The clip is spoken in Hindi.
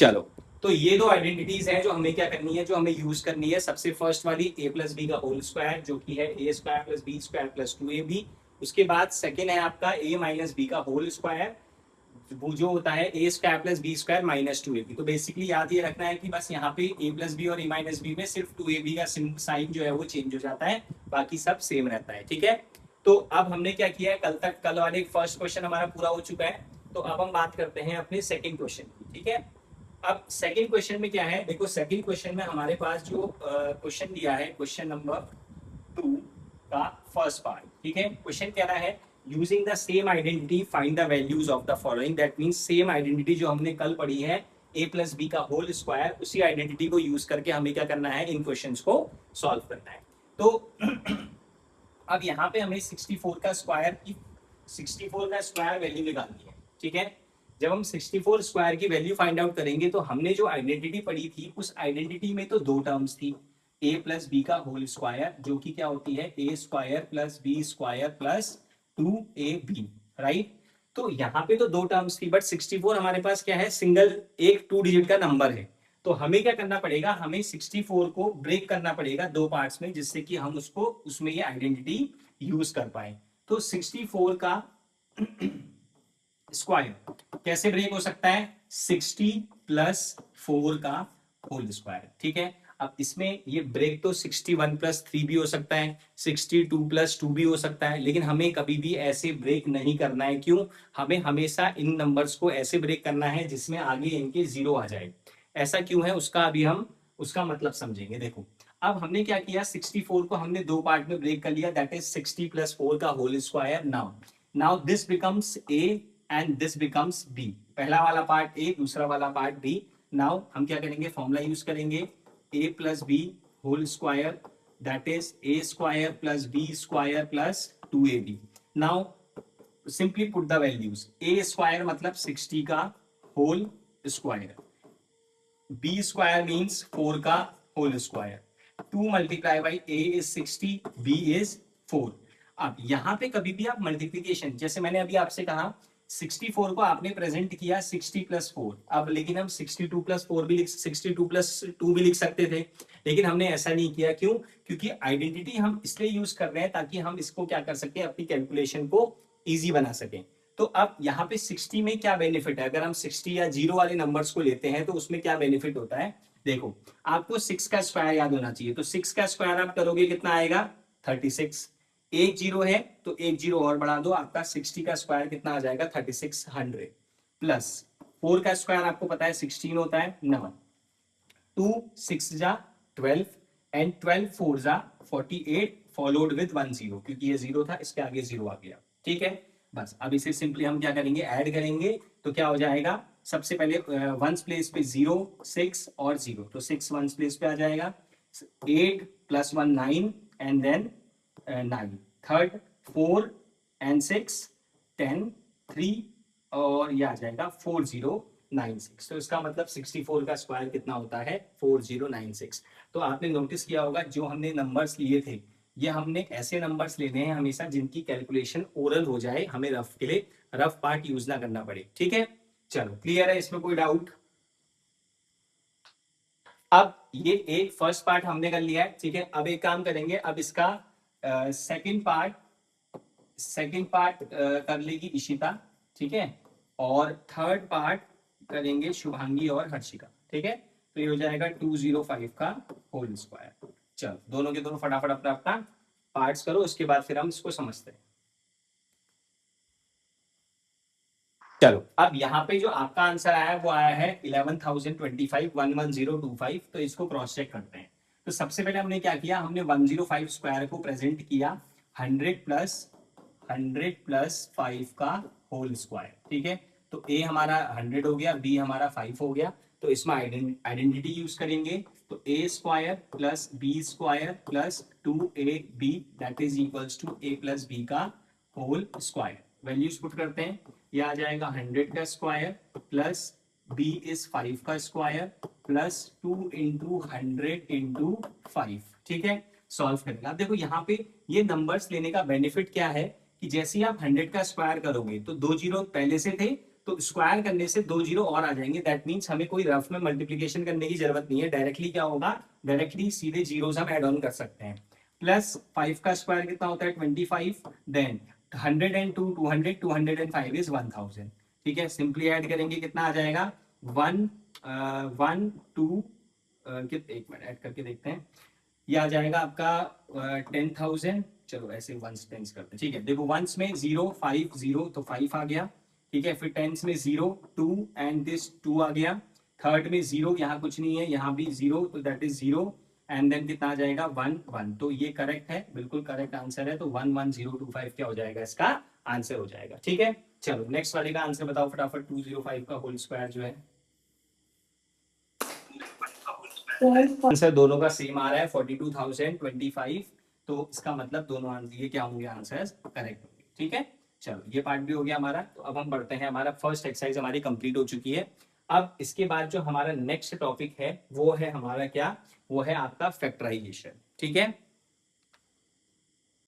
चलो, तो ये दो आइडेंटिटीज हैं जो हमें क्या करनी है, जो हमें यूज करनी है। सबसे फर्स्ट वाली ए प्लस बी का होल स्क्वायर, जो कि है a square plus B square plus two A b. उसके बाद सेकेंड है आपका ए माइनस बी का होल स्क्वायर, वो जो होता है a square plus B square minus two A b. तो बेसिकली याद ये रखना है कि बस यहाँ पे ए प्लस बी और ए माइनस बी में सिर्फ टू ए बी का साइन जो है वो चेंज हो जाता है, बाकी सब सेम रहता है। ठीक है, तो अब हमने क्या किया है, कल वाले फर्स्ट क्वेश्चन हमारा पूरा हो चुका है। तो अब हम बात करते हैं अपने सेकेंड क्वेश्चन की। ठीक है, अब सेकेंड क्वेश्चन में क्या है, देखो सेकेंड क्वेश्चन में हमारे पास जो क्वेश्चन दिया है, क्वेश्चन नंबर 2 का फर्स्ट पार्ट। ठीक है, क्वेश्चन कह रहा है using the same identity find the values of the following. That means same identity जो हमने कल पढ़ी है ए प्लस बी का होल स्क्वायर, उसी आइडेंटिटी को यूज करके हमें क्या करना है, इन क्वेश्चंस को सॉल्व करना है। तो अब यहाँ पे हमें 64 का स्क्वायर वैल्यू निकालनी है। ठीक है, जब हम 64 स्क्वायर की वैल्यू फाइंड आउट करेंगे तो हमने जो आइडेंटिटी पढ़ी थी उस आइडेंटिटी में तो दो टर्म्स थी, ए प्लस बी का होल स्क्वायर, जो कि क्या होती है a square plus B square plus two A b, right. तो यहाँ पे तो दो टर्म्स थी, बट 64 हमारे पास क्या है, सिंगल एक टू डिजिट का नंबर है। तो हमें क्या करना पड़ेगा, हमें 64 को ब्रेक करना पड़ेगा दो पार्ट्स में, जिससे कि हम उसको उसमें ये आइडेंटिटी यूज कर पाए। तो 64 का स्क्वायर कैसे ब्रेक हो सकता है, 60 प्लस 4 का होल स्क्वायर। ठीक है, अब इसमें ये ब्रेक तो 61 प्लस 3 भी हो सकता है, 62 प्लस 2 भी हो सकता है, लेकिन हमें कभी भी ऐसे ब्रेक नहीं करना है। क्यों, हमें हमेशा इन नंबर्स को ऐसे ब्रेक करना है जिसमें आगे इनके जीरो आ जाए। ऐसा क्यों है, उसका अभी हम उसका मतलब समझेंगे। देखो, अब हमने क्या किया, 64 को हमने दो पार्ट में ब्रेक कर लिया, दैट इज 60 प्लस 4 का whole square. Now this becomes A and this becomes B. पहला वाला पार्ट ए, दूसरा वाला पार्ट बी। नाउ हम क्या करेंगे, फॉर्मूला यूज करेंगे, A plus B whole square, that is A square plus B square plus two A B. Now simply put the values, A square मतलब 60 का whole square, B square means 4 का whole square, 2 multiply by A is 60, B is 4। अब यहाँ पे कभी भी आप मल्टीप्लीकेशन, जैसे मैंने अभी आपसे कहा 64 को आपने प्रेजेंट किया 60 प्लस 4, अब लेकिन हम 62 प्लस 4 भी 62 प्लस 2 भी लिख सकते थे, लेकिन हमने ऐसा नहीं किया। क्यों, क्योंकि आइडेंटिटी हम इसलिए यूज कर रहे हैं ताकि हम इसको क्या कर सके, अपनी कैलकुलेशन को ईजी बना सकें। तो अब यहाँ पे 60 में क्या बेनिफिट है, अगर हम 60 या जीरो वाले नंबर्स को लेते हैं तो उसमें क्या बेनिफिट होता है। देखो, आपको 6 का स्क्वायर याद होना चाहिए, तो 6 का स्क्वायर आप करोगे कितना आएगा, 36। एक जीरो है तो एक जीरो और बढ़ा दो, आपका 60 का स्क्वायर कितना आ जाएगा, 3600 प्लस 4 का स्क्वायर आपको पता है 16 होता है, 9, 2 6 जा 12 एंड 12 4 जा 48 फॉलोड विद 1 जीरो, क्योंकि ये जीरो था इसके आगे जीरो आ गया। ठीक है, बस अब इसे सिंपली हम क्या करेंगे, ऐड करेंगे। तो क्या हो जाएगा, सबसे पहले वंस प्लेस पे 0 6 और 0, तो 6 वंस प्लेस पे आ जाएगा, 8 plus 1 9 and then 9, third 4 and 6 10 3 और ये आ जाएगा 4096। तो इसका मतलब 64 का स्क्वायर कितना होता है, 4096। तो आपने नोटिस किया होगा जो हमने नंबर्स लिए थे, ये हमने ऐसे नंबर्स लेने हैं हमेशा जिनकी कैलकुलेशन ओरल हो जाए, हमें रफ के लिए रफ पार्ट यूज ना करना पड़े। ठीक है, चलो क्लियर है, इसमें कोई डाउट। अब ये एक फर्स्ट पार्ट हमने कर लिया है। ठीक है, अब एक काम करेंगे, अब इसका सेकंड पार्ट कर लेगी इशिता। ठीक है, और थर्ड पार्ट करेंगे शुभांगी और हर्षिका। ठीक है, तो ये हो जाएगा 205 का होल स्क्वायर। चलो दोनों के दोनों फटाफट अपना अपना पार्ट्स करो, उसके बाद फिर हम इसको समझते हैं। चलो, अब यहाँ पे जो आपका आंसर आया है वो आया है 11,025 11025। तो इसको क्रॉस चेक करते हैं। तो सबसे पहले हमने क्या किया, हमने 105 स्क्वायर को प्रेजेंट किया 100 प्लस 5 का होल स्क्वायर। ठीक है, तो ए हमारा 100 हो गया, बी हमारा 5 हो गया, तो इसमें आइडेंटिटी यूज करेंगे। तो a square plus B square plus 2ab that is equals to a plus b का होल स्क्वायर। वैल्यूज पुट करते हैं, यह आ जाएगा 100 का स्क्वायर प्लस बी इज 5 का स्क्वायर प्लस 2 इंटू 100 इंटू 5। ठीक है, सॉल्व करेंगे। अब देखो यहाँ पे ये नंबर्स लेने का बेनिफिट क्या है कि जैसे ही आप 100 का स्क्वायर करोगे तो दो जीरो पहले से थे, तो स्क्वायर करने से 2 जीरो और आ जाएंगे, दैट मीन्स हमें कोई रफ में मल्टीप्लीकेशन करने की जरूरत नहीं है, डायरेक्टली क्या होगा, डायरेक्टली सीधे जीरोस हम ऐड ऑन कर सकते हैं। प्लस 5 का स्क्वायर कितना होता है 25, देन 102 200 205 इज 1000, ठीक है। सिंपली ऐड करेंगे कितना आ जाएगा 1 1 2 एक मिनट ऐड करके देखते हैं, ये आ जाएगा आपका 10,000, चलो ऐसे वंस टेंस करते हैं, ठीक है। देखो वंस में 0 5 0 तो 5 आ गया, ठीक है। फिर टेंस में 0 2 एंड दिस 2 आ गया, थर्ड में 0 यहाँ कुछ नहीं है, यहाँ भी 0 तो दैट इज 0 एंड देन कितना आ जाएगा 1 1, तो ये करेक्ट है, बिल्कुल करेक्ट आंसर है। तो 11025 क्या हो जाएगा, इसका आंसर हो जाएगा, ठीक है। चलो नेक्स्ट वाले का आंसर बताओ फटाफट, 205 का होल स्क्वायर जो है, आंसर दोनों का सेम आ रहा है 42,025, तो इसका मतलब दोनों आंसर ये क्या होंगे, आंसर्स करेक्ट होंगे, ठीक है। चलो ये पार्ट भी हो गया हमारा, तो अब हम बढ़ते हैं, हमारा फर्स्ट एक्सरसाइज हमारी कंप्लीट हो चुकी है। अब इसके बाद जो हमारा नेक्स्ट टॉपिक है वो है हमारा क्या, वो है आपका फैक्टराइजेशन, ठीक है।